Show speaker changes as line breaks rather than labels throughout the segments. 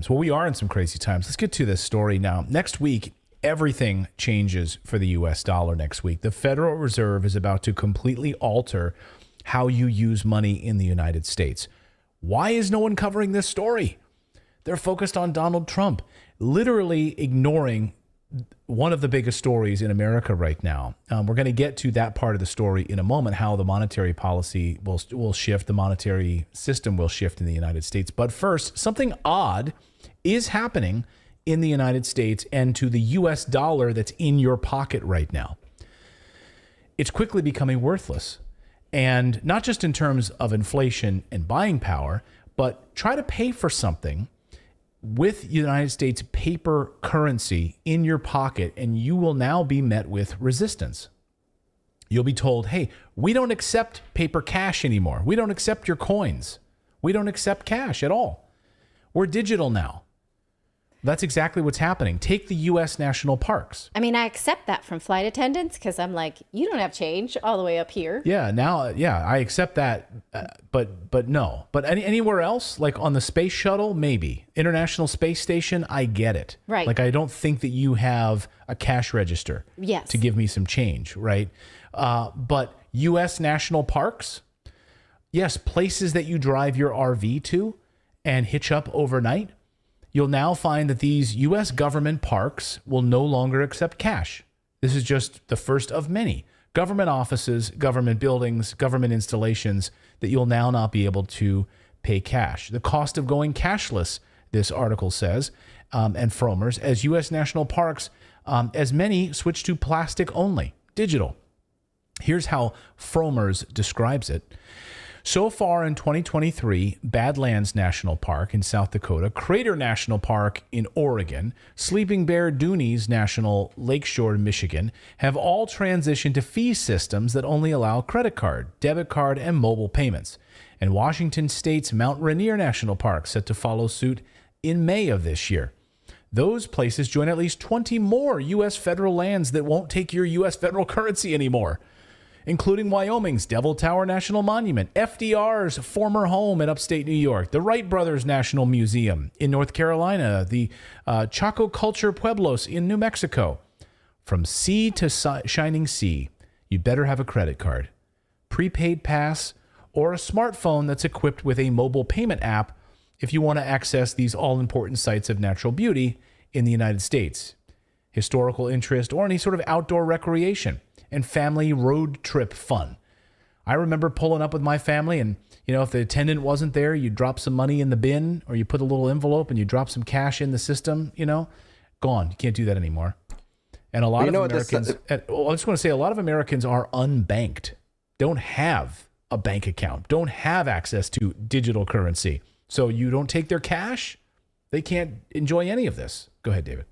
So we are in some crazy times. Let's get to this story now. Next week, everything changes for the U.S. dollar next week. The Federal Reserve is about to completely alter how you use money in the United States. Why is no one covering this story? They're focused on Donald Trump, literally ignoring one of the biggest stories in America right now. We're going to get to that part of the story in a moment, how the monetary policy will shift, the monetary system will shift in the United States. But first, something odd is happening in the United States and to the U.S. dollar that's in your pocket right now. It's quickly becoming worthless. And not just in terms of inflation and buying power, but try to pay for something with United States paper currency in your pocket, and you will now be met with resistance. You'll be told, hey, we don't accept paper cash anymore. We don't accept your coins. We don't accept cash at all. We're digital now. That's exactly what's happening. Take the U.S. national parks.
I mean, I accept that from flight attendants because I'm like, you don't have change all the way up here.
Yeah, now, I accept that, but no. But anywhere else, like on the space shuttle, maybe. International Space Station, I get it.
Right.
Like, I don't think that you have a cash register
yes.
to give me some change, right? But U.S. national parks, yes, places that you drive your RV to and hitch up overnight, you'll now find that these U.S. government parks will no longer accept cash. This is just the first of many government offices, government buildings, government installations that you'll now not be able to pay cash. The cost of going cashless, this article says, and Frommer's, as U.S. national parks, as many switch to plastic only, digital. Here's how Frommer's describes it. So far in 2023, Badlands National Park in South Dakota, Crater National Park in Oregon, Sleeping Bear Dunes National Lakeshore, Michigan, have all transitioned to fee systems that only allow credit card, debit card, and mobile payments. And Washington State's Mount Rainier National Park set to follow suit in May of this year. Those places join at least 20 more U.S. federal lands that won't take your U.S. federal currency anymore, including Wyoming's Devil Tower National Monument, FDR's former home in upstate New York, the Wright Brothers National Museum in North Carolina, the Chaco Culture Pueblos in New Mexico. From sea to shining sea, you better have a credit card, prepaid pass, or a smartphone that's equipped with a mobile payment app if you want to access these all-important sites of natural beauty in the United States, historical interest, or any sort of outdoor recreation and family road trip fun. I remember pulling up with my family and, if the attendant wasn't there, you drop some money in the bin or you put a little envelope and you drop some cash in the system, gone. You can't do that anymore. And a lot of Americans, I just want to say a lot of Americans are unbanked, don't have a bank account, don't have access to digital currency. So you don't take their cash, they can't enjoy any of this. Go ahead, David.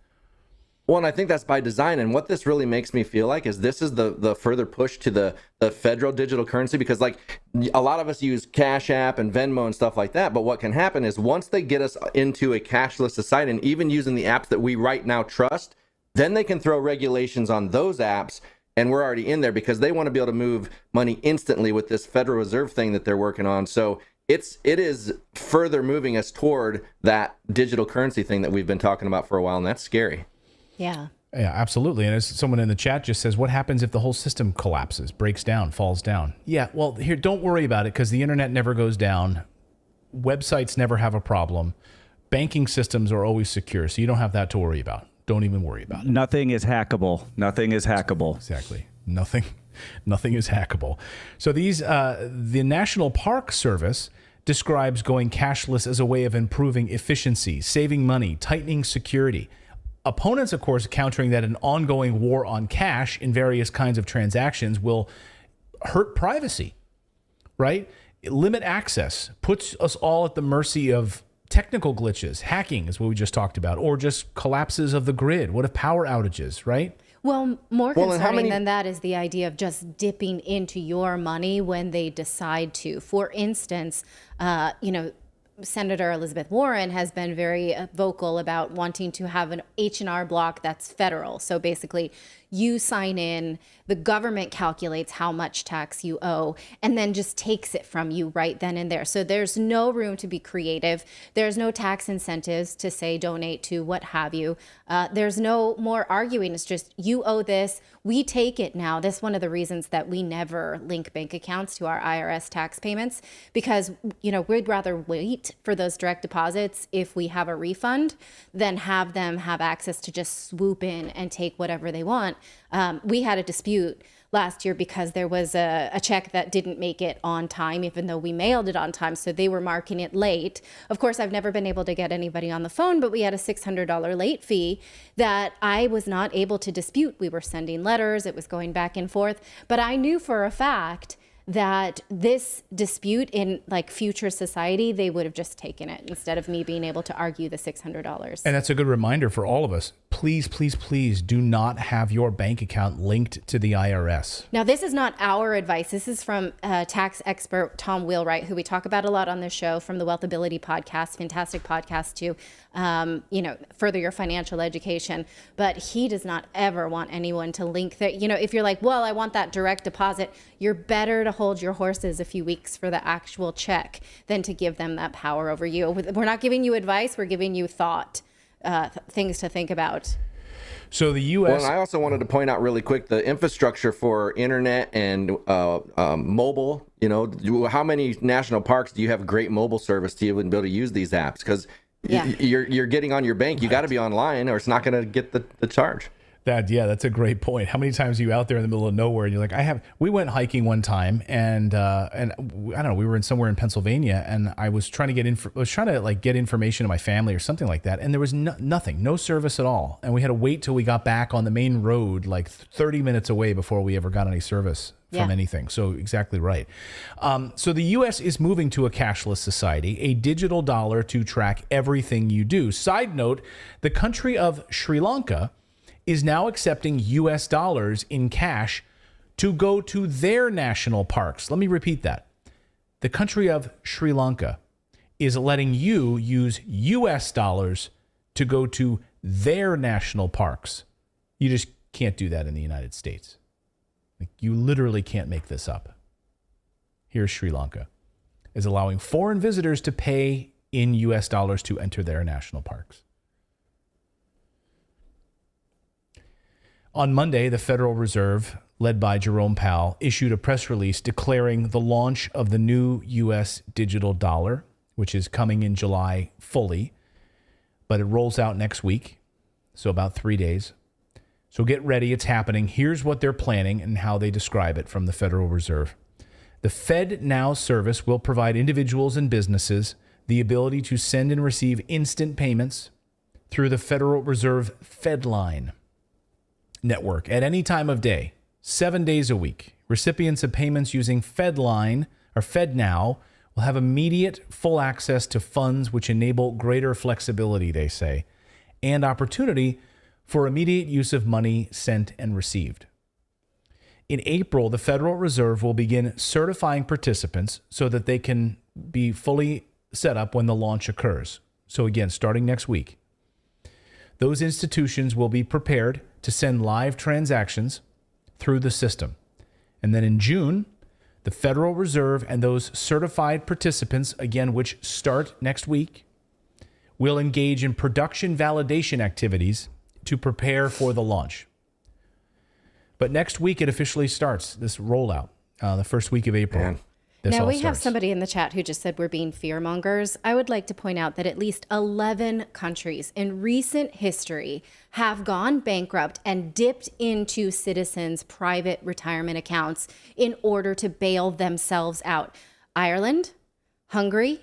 Well, and I think that's by design. And what this really makes me feel like is this is the further push to the federal digital currency, because like a lot of us use Cash App and Venmo and stuff like that. But what can happen is once they get us into a cashless society and even using the apps that we right now trust, then they can throw regulations on those apps. And we're already in there because they want to be able to move money instantly with this Federal Reserve thing that they're working on. So it is further moving us toward that digital currency thing that we've been talking about for a while. And that's scary.
Yeah.
Yeah, absolutely. And as someone in the chat just says, what happens if the whole system collapses, breaks down, falls down? Yeah, well, here, don't worry about it because the internet never goes down. Websites never have a problem. Banking systems are always secure, so you don't have that to worry about. Don't even worry about it.
Nothing is hackable. Nothing is hackable.
Exactly. Nothing is hackable. So the National Park Service describes going cashless as a way of improving efficiency, saving money, tightening security. Opponents, of course, countering that an ongoing war on cash in various kinds of transactions will hurt privacy, right? Limit access, puts us all at the mercy of technical glitches. Hacking is what we just talked about, or just collapses of the grid. What if power outages, right?
Well, more concerning than that is the idea of just dipping into your money when they decide to. For instance, Senator Elizabeth Warren has been very vocal about wanting to have an H&R block that's federal. So basically, You sign in, the government calculates how much tax you owe, and then just takes it from you right then and there. So there's no room to be creative. There's no tax incentives to say donate to what have you. There's no more arguing. It's just, you owe this, we take it now. That's one of the reasons that we never link bank accounts to our IRS tax payments, because, you know, we'd rather wait for those direct deposits if we have a refund than have them have access to just swoop in and take whatever they want. We had a dispute last year because there was a check that didn't make it on time, even though we mailed it on time. So they were marking it late. Of course, I've never been able to get anybody on the phone, but we had a $600 late fee that I was not able to dispute. We were sending letters, it was going back and forth, but I knew for a fact that this dispute in like future society, they would have just taken it instead of me being able to argue the $600.
And that's a good reminder for all of us. Please, please, please do not have your bank account linked to the IRS.
Now, this is not our advice. This is from tax expert Tom Wheelwright, who we talk about a lot on this show, from the Wealthability podcast, fantastic podcast to, further your financial education. But he does not ever want anyone to link their, if you're like, well, I want that direct deposit, you're better to hold your horses a few weeks for the actual check than to give them that power over you. We're not giving you advice. We're giving you thought. Things to think about.
So the U.S.
Well, and I also wanted to point out really quick the infrastructure for internet and mobile. How many national parks do you have great mobile service to even be able to use these apps? Because you're getting on your bank, you got to be online, or it's not going to get the charge.
That's a great point. How many times are you out there in the middle of nowhere and you're like, we went hiking one time and I don't know, we were in somewhere in Pennsylvania and I was trying to get get information to my family or something like that. And there was nothing, no service at all. And we had to wait till we got back on the main road, like 30 minutes away before we ever got any service from anything. So exactly right. So the U.S. is moving to a cashless society, a digital dollar to track everything you do. Side note, the country of Sri Lanka is now accepting U.S. dollars in cash to go to their national parks. Let me repeat that. The country of Sri Lanka is letting you use U.S. dollars to go to their national parks. You just can't do that in the United States. You literally can't make this up. Here's Sri Lanka is allowing foreign visitors to pay in U.S. dollars to enter their national parks. On Monday, the Federal Reserve, led by Jerome Powell, issued a press release declaring the launch of the new U.S. digital dollar, which is coming in July fully, but it rolls out next week, so about 3 days. So get ready, it's happening. Here's what they're planning and how they describe it from the Federal Reserve. The FedNow service will provide individuals and businesses the ability to send and receive instant payments through the Federal Reserve FedLine network at any time of day, 7 days a week. Recipients of payments using FedLine or FedNow will have immediate full access to funds, which enable greater flexibility, they say, and opportunity for immediate use of money sent and received. In April, the Federal Reserve will begin certifying participants so that they can be fully set up when the launch occurs. So again, starting next week. Those institutions will be prepared to send live transactions through the system. And then in June, the Federal Reserve and those certified participants, again, which start next week, will engage in production validation activities to prepare for the launch. But next week, it officially starts, this rollout, the first week of April.
Man.
Now, we have somebody in the chat who just said we're being fearmongers. I would like to point out that at least 11 countries in recent history have gone bankrupt and dipped into citizens' private retirement accounts in order to bail themselves out. Ireland, Hungary,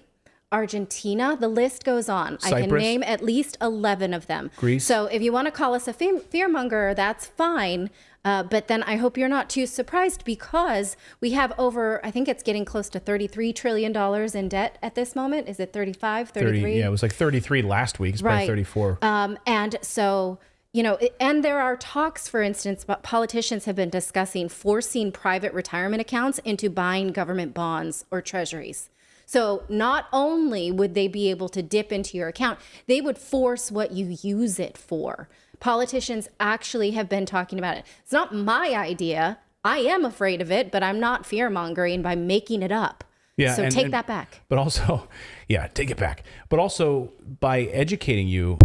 Argentina, the list goes on.
Cyprus.
I can name at least 11 of them.
Greece.
So if you want to call us a fearmonger, that's fine. But then I hope you're not too surprised, because we have over, I think it's getting close to $33 trillion in debt at this moment. Is it 35, 33?
30, yeah, it was like 33 last week. It's probably 34.
And so, and there are talks, for instance, politicians have been discussing forcing private retirement accounts into buying government bonds or treasuries. So not only would they be able to dip into your account, they would force what you use it for. Politicians actually have been talking about it. It's not my idea. I am afraid of it, but I'm not fear-mongering by making it up.
Yeah,
so take that back.
But also, yeah, take it back. But also by educating you